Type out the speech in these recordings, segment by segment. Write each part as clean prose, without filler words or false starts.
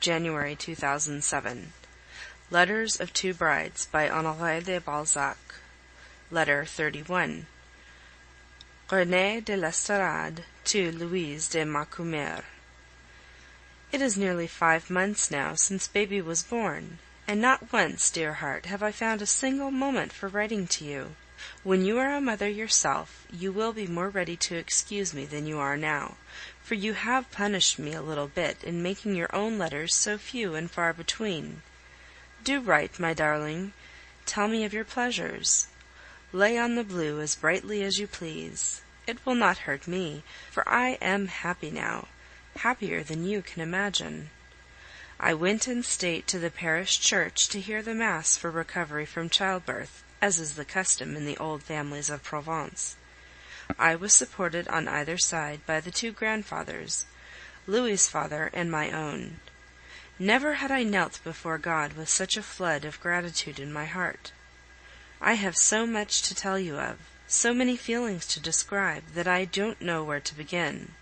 January 2007. Letters of Two Brides by Honoré de Balzac. Letter 31. Renée de l'Estorade to Louise de Macumer. It is nearly 5 months now since baby was born, and not once, dear heart, have I found a single moment for writing to you. When you are a mother yourself, you will be more ready to excuse me than you are now, for you have punished me a little bit in making your own letters so few and far between. Do write, my darling. Tell me of your pleasures. Lay on the blue as brightly as you please. It will not hurt me, for I am happy now, happier than you can imagine. I went in state to the parish church to hear the Mass for recovery from childbirth, as is the custom in the old families of Provence. I was supported on either side by the 2 grandfathers, Louis's father and my own. Never had I knelt before God with such a flood of gratitude in my heart. I have so much to tell you of, so many feelings to describe, that I don't know where to begin.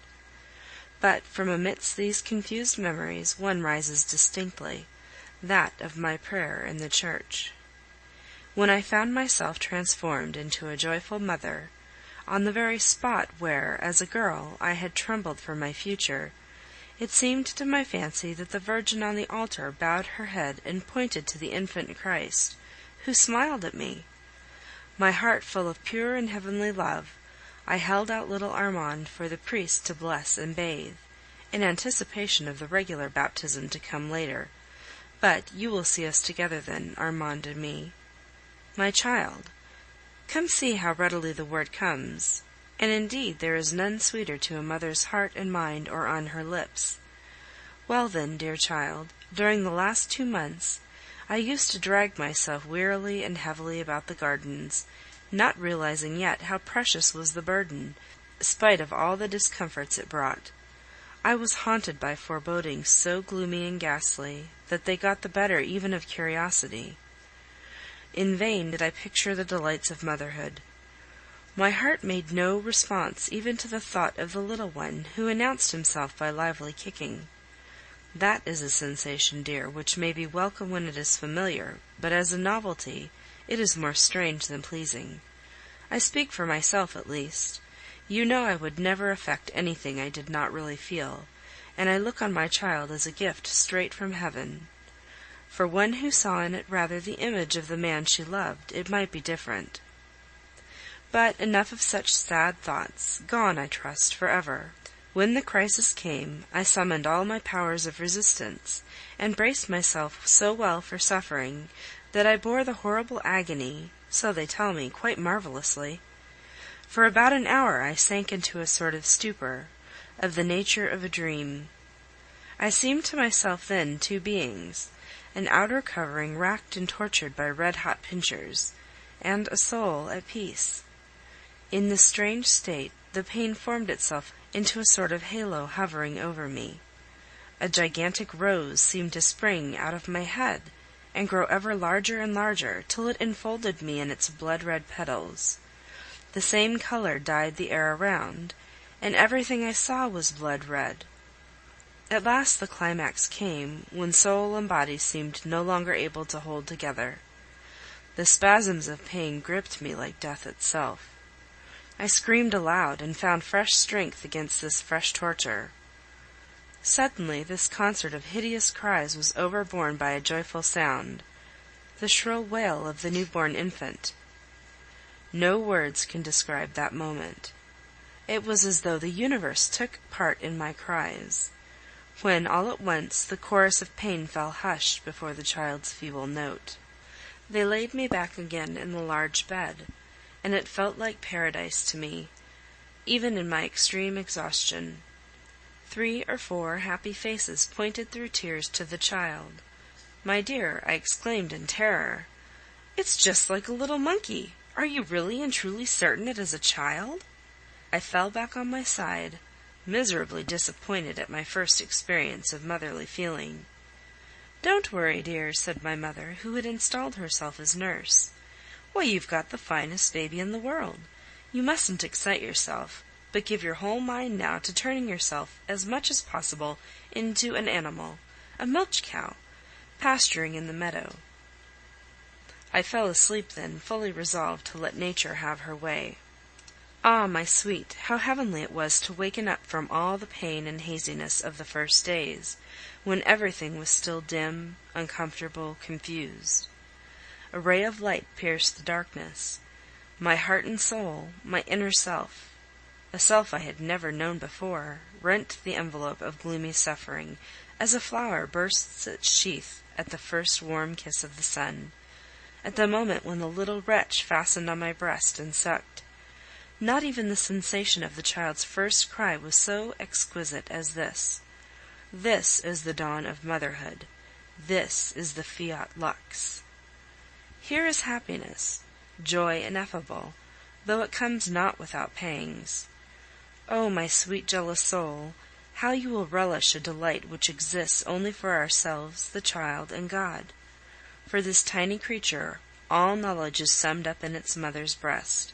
But from amidst these confused memories one rises distinctly, that of my prayer in the church. When I found myself transformed into a joyful mother, on the very spot where, as a girl, I had trembled for my future, it seemed to my fancy that the Virgin on the altar bowed her head and pointed to the infant Christ, who smiled at me. My heart full of pure and heavenly love, I held out little Armand for the priest to bless and bathe, in anticipation of the regular baptism to come later. But you will see us together then, Armand and me. My child, come see how readily the word comes, and indeed there is none sweeter to a mother's heart and mind or on her lips. Well then, dear child, during the last 2 months, I used to drag myself wearily and heavily about the gardens, not realizing yet how precious was the burden, spite of all the discomforts it brought. I was haunted by forebodings so gloomy and ghastly that they got the better even of curiosity. In vain did I picture the delights of motherhood. My heart made no response even to the thought of the little one who announced himself by lively kicking. That is a sensation, dear, which may be welcome when it is familiar, but as a novelty it is more strange than pleasing. I speak for myself at least. You know I would never affect anything I did not really feel, and I look on my child as a gift straight from heaven. For one who saw in it rather the image of the man she loved, it might be different. But enough of such sad thoughts, gone, I trust, forever. When the crisis came, I summoned all my powers of resistance, and braced myself so well for suffering that I bore the horrible agony, so they tell me, quite marvelously. For about an hour I sank into a sort of stupor, of the nature of a dream. I seemed to myself then 2 beings, an outer covering racked and tortured by red-hot pincers, and a soul at peace. In this strange state, the pain formed itself into a sort of halo hovering over me. A gigantic rose seemed to spring out of my head, and grow ever larger and larger, till it enfolded me in its blood-red petals. The same color dyed the air around, and everything I saw was blood-red. At last the climax came, when soul and body seemed no longer able to hold together. The spasms of pain gripped me like death itself. I screamed aloud, and found fresh strength against this fresh torture. Suddenly this concert of hideous cries was overborne by a joyful sound, the shrill wail of the newborn infant. No words can describe that moment. It was as though the universe took part in my cries, when all at once the chorus of pain fell hushed before the child's feeble note. They laid me back again in the large bed, and it felt like paradise to me, even in my extreme exhaustion. 3 or 4 happy faces pointed through tears to the child. "My dear," I exclaimed in terror, "it's just like a little monkey! Are you really and truly certain it is a child?" I fell back on my side, miserably disappointed at my first experience of motherly feeling. "Don't worry, dear," said my mother, who had installed herself as nurse. "Why, you've got the finest baby in the world. You mustn't excite yourself, but give your whole mind now to turning yourself as much as possible into an animal. a milch cow, pasturing in the meadow. I fell asleep then, fully resolved to let nature have her way. Ah, my sweet, how heavenly it was to waken up from all the pain and haziness of the first days, when everything was still dim, uncomfortable, confused. A ray of light pierced the darkness. My heart and soul, my inner self, a self I had never known before, rent the envelope of gloomy suffering, as a flower bursts its sheath at the first warm kiss of the sun, at the moment when the little wretch fastened on my breast and sucked. Not even the sensation of the child's first cry was so exquisite as this. This is the dawn of motherhood. This is the fiat lux. Here is happiness, joy ineffable, though it comes not without pangs. Oh, my sweet jealous soul, how you will relish a delight which exists only for ourselves, the child, and God. For this tiny creature, all knowledge is summed up in its mother's breast.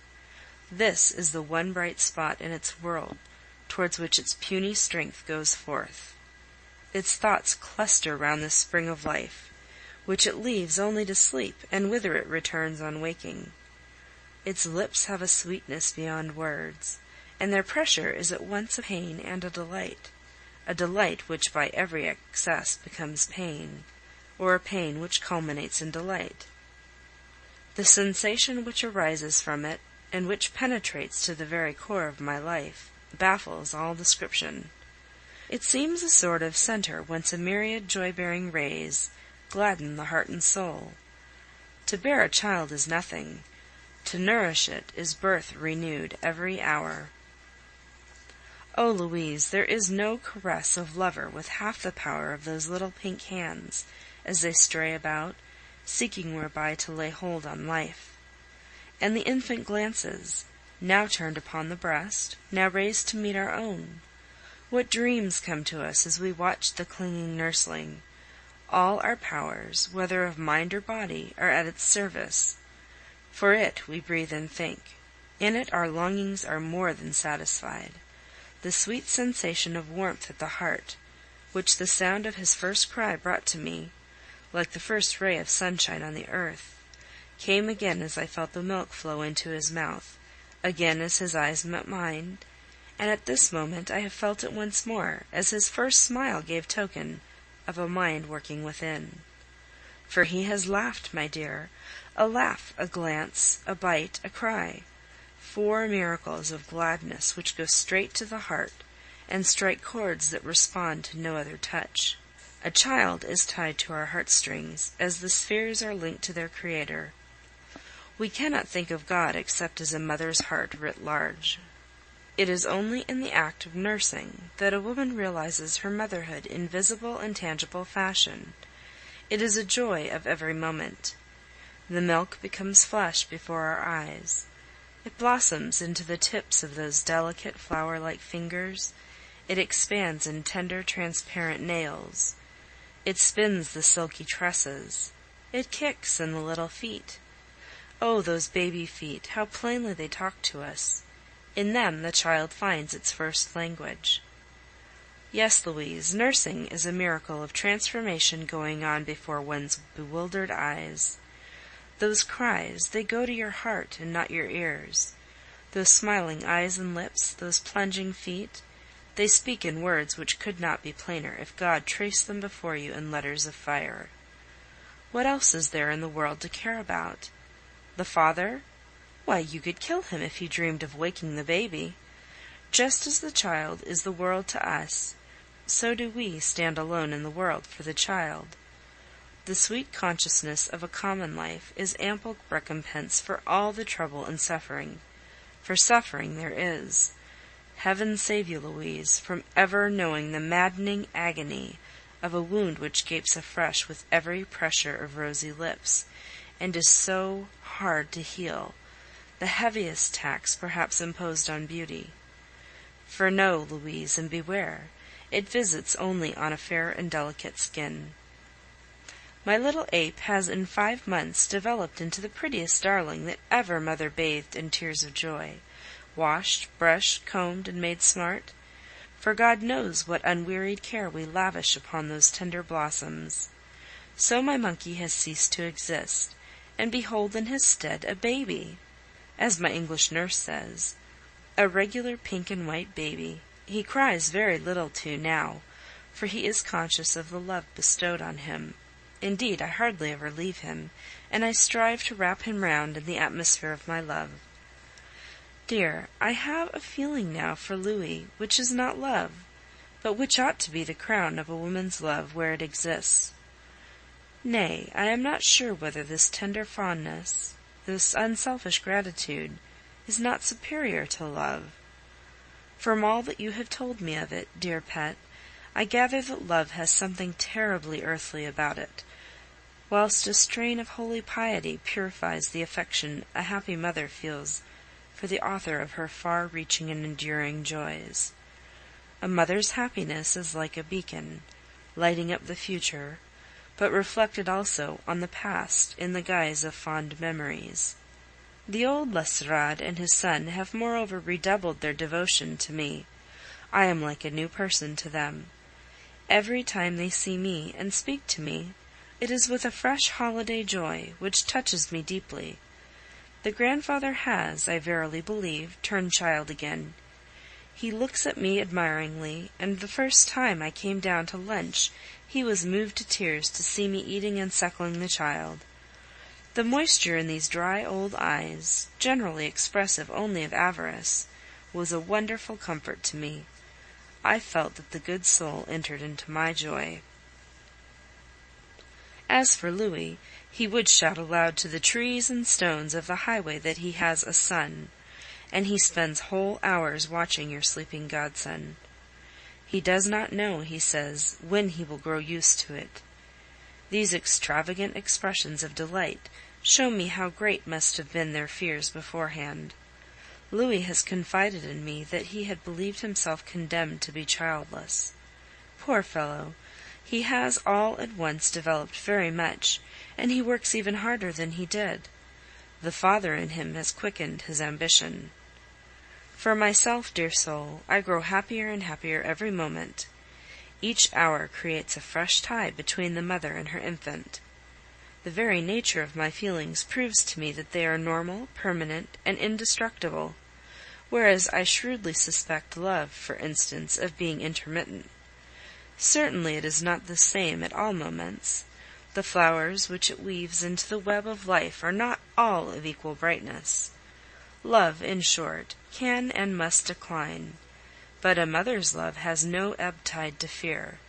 This is the one bright spot in its world, towards which its puny strength goes forth. Its thoughts cluster round this spring of life, which it leaves only to sleep, and whither it returns on waking. Its lips have a sweetness beyond words, and their pressure is at once a pain and a delight which by every excess becomes pain, or a pain which culminates in delight. The sensation which arises from it, and which penetrates to the very core of my life, baffles all description. It seems a sort of centre whence a myriad joy-bearing rays gladden the heart and soul. To bear a child is nothing. To nourish it is birth renewed every hour. Oh, Louise, there is no caress of lover with half the power of those little pink hands, as they stray about, seeking whereby to lay hold on life. And the infant glances, now turned upon the breast, now raised to meet our own. What dreams come to us as we watch the clinging nursling! All our powers, whether of mind or body, are at its service. For it we breathe and think. In it our longings are more than satisfied. The sweet sensation of warmth at the heart, which the sound of his first cry brought to me, like the first ray of sunshine on the earth, came again as I felt the milk flow into his mouth, again as his eyes met mine, and at this moment I have felt it once more, as his first smile gave token of a mind working within. For he has laughed, my dear, a laugh, a glance, a bite, a cry, 4 miracles of gladness which go straight to the heart, and strike chords that respond to no other touch. A child is tied to our heartstrings, as the spheres are linked to their Creator. We cannot think of God except as a mother's heart writ large. It is only in the act of nursing that a woman realizes her motherhood in visible and tangible fashion. It is a joy of every moment. The milk becomes flesh before our eyes. It blossoms into the tips of those delicate flower-like fingers. It expands in tender, transparent nails. It spins the silky tresses. It kicks in the little feet. Oh, those baby feet, how plainly they talk to us! In them the child finds its first language. Yes, Louise, nursing is a miracle of transformation going on before one's bewildered eyes. Those cries, they go to your heart and not your ears. Those smiling eyes and lips, those plunging feet, they speak in words which could not be plainer if God traced them before you in letters of fire. What else is there in the world to care about? The father? Why, you could kill him if he dreamed of waking the baby. Just as the child is the world to us, so do we stand alone in the world for the child. The sweet consciousness of a common life is ample recompense for all the trouble and suffering. For suffering there is. Heaven save you, Louise, from ever knowing the maddening agony of a wound which gapes afresh with every pressure of rosy lips, and is so hard to heal, the heaviest tax perhaps imposed on beauty. For know, Louise, and beware, it visits only on a fair and delicate skin. My little ape has in 5 months developed into the prettiest darling that ever mother bathed in tears of joy, washed, brushed, combed, and made smart. for God knows what unwearied care we lavish upon those tender blossoms. So my monkey has ceased to exist, and behold in his stead a baby, as my English nurse says, a regular pink and white baby. He cries very little too now, for he is conscious of the love bestowed on him. Indeed, I hardly ever leave him, and I strive to wrap him round in the atmosphere of my love. Dear, I have a feeling now for Louis, which is not love, but which ought to be the crown of a woman's love where it exists. Nay, I am not sure whether this tender fondness, this unselfish gratitude, is not superior to love. From all that you have told me of it, dear pet, I gather that love has something terribly earthly about it, whilst a strain of holy piety purifies the affection a happy mother feels for the author of her far-reaching and enduring joys. A mother's happiness is like a beacon, lighting up the future, but reflected also on the past in the guise of fond memories. The old l'Estorade and his son have moreover redoubled their devotion to me. I am like a new person to them. Every time they see me and speak to me, it is with a fresh holiday joy which touches me deeply. The grandfather has, I verily believe, turned child again. He looks at me admiringly, and the first time I came down to lunch he was moved to tears to see me eating and suckling the child. The moisture in these dry old eyes, generally expressive only of avarice, was a wonderful comfort to me. I felt that the good soul entered into my joy. As for Louis, he would shout aloud to the trees and stones of the highway that he has a son, and he spends whole hours watching your sleeping godson. He does not know, he says, when he will grow used to it. These extravagant expressions of delight show me how great must have been their fears beforehand. Louis has confided in me that he had believed himself condemned to be childless. Poor fellow! He has all at once developed very much, and he works even harder than he did. The father in him has quickened his ambition. For myself, dear soul, I grow happier and happier every moment. Each hour creates a fresh tie between the mother and her infant. The very nature of my feelings proves to me that they are normal, permanent, and indestructible, whereas I shrewdly suspect love, for instance, of being intermittent. Certainly it is not the same at all moments. The flowers which it weaves into the web of life are not all of equal brightness. Love, in short, can and must decline, but a mother's love has no ebb tide to fear.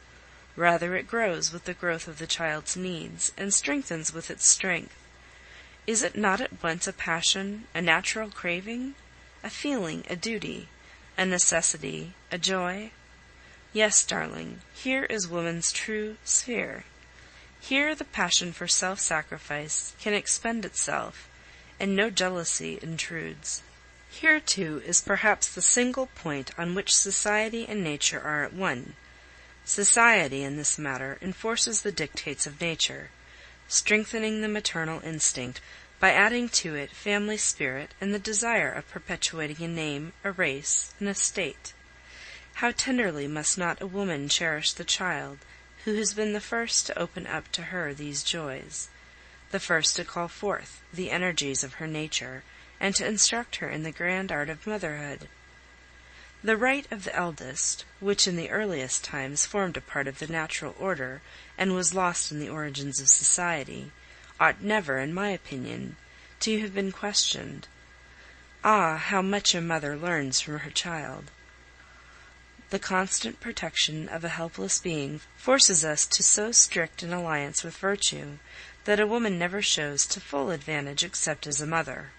Rather it grows with the growth of the child's needs, and strengthens with its strength. Is it not at once a passion, a natural craving, a feeling, a duty, a necessity, a joy? Yes, darling, here is woman's true sphere. Here the passion for self-sacrifice can expend itself, and no jealousy intrudes. Here, too, is perhaps the single point on which society and nature are at one. Society, in this matter, enforces the dictates of nature, strengthening the maternal instinct by adding to it family spirit and the desire of perpetuating a name, a race, an estate. How tenderly must not a woman cherish the child who has been the first to open up to her these joys, the first to call forth the energies of her nature, and to instruct her in the grand art of motherhood. The right of the eldest, which in the earliest times formed a part of the natural order and was lost in the origins of society, ought never, in my opinion, to have been questioned. Ah, how much a mother learns from her child! The constant protection of a helpless being forces us to so strict an alliance with virtue that a woman never shows to full advantage except as a mother.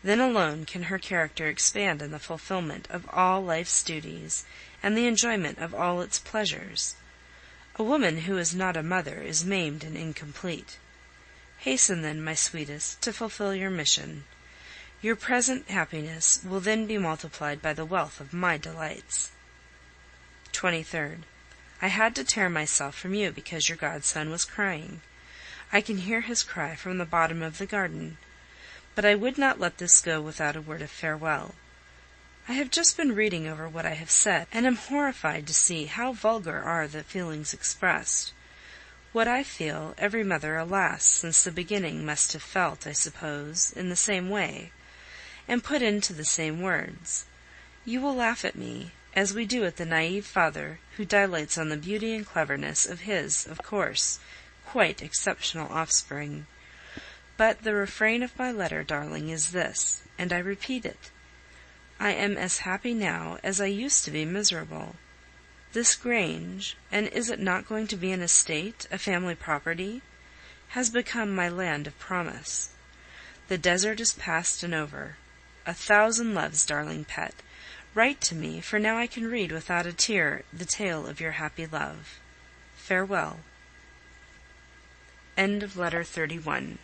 Then alone can her character expand in the fulfillment of all life's duties and the enjoyment of all its pleasures. A woman who is not a mother is maimed and incomplete. Hasten then, my sweetest, to fulfill your mission. Your present happiness will then be multiplied by the wealth of my delights. 23rd. I had to tear myself from you because your godson was crying. I can hear his cry from the bottom of the garden. But I would not let this go without a word of farewell. I have just been reading over what I have said, and am horrified to see how vulgar are the feelings expressed. What I feel, every mother, alas, since the beginning must have felt, I suppose, in the same way, and put into the same words. You will laugh at me, as we do at the naive father who dilates on the beauty and cleverness of his, of course, quite exceptional offspring. But the refrain of my letter, darling, is this, and I repeat it. I am as happy now as I used to be miserable. This Grange, and is it not going to be an estate, a family property, has become my land of promise. The desert is past and over. 1,000 loves, darling pet. Write to me, for now I can read without a tear the tale of your happy love. Farewell. End of Letter 31.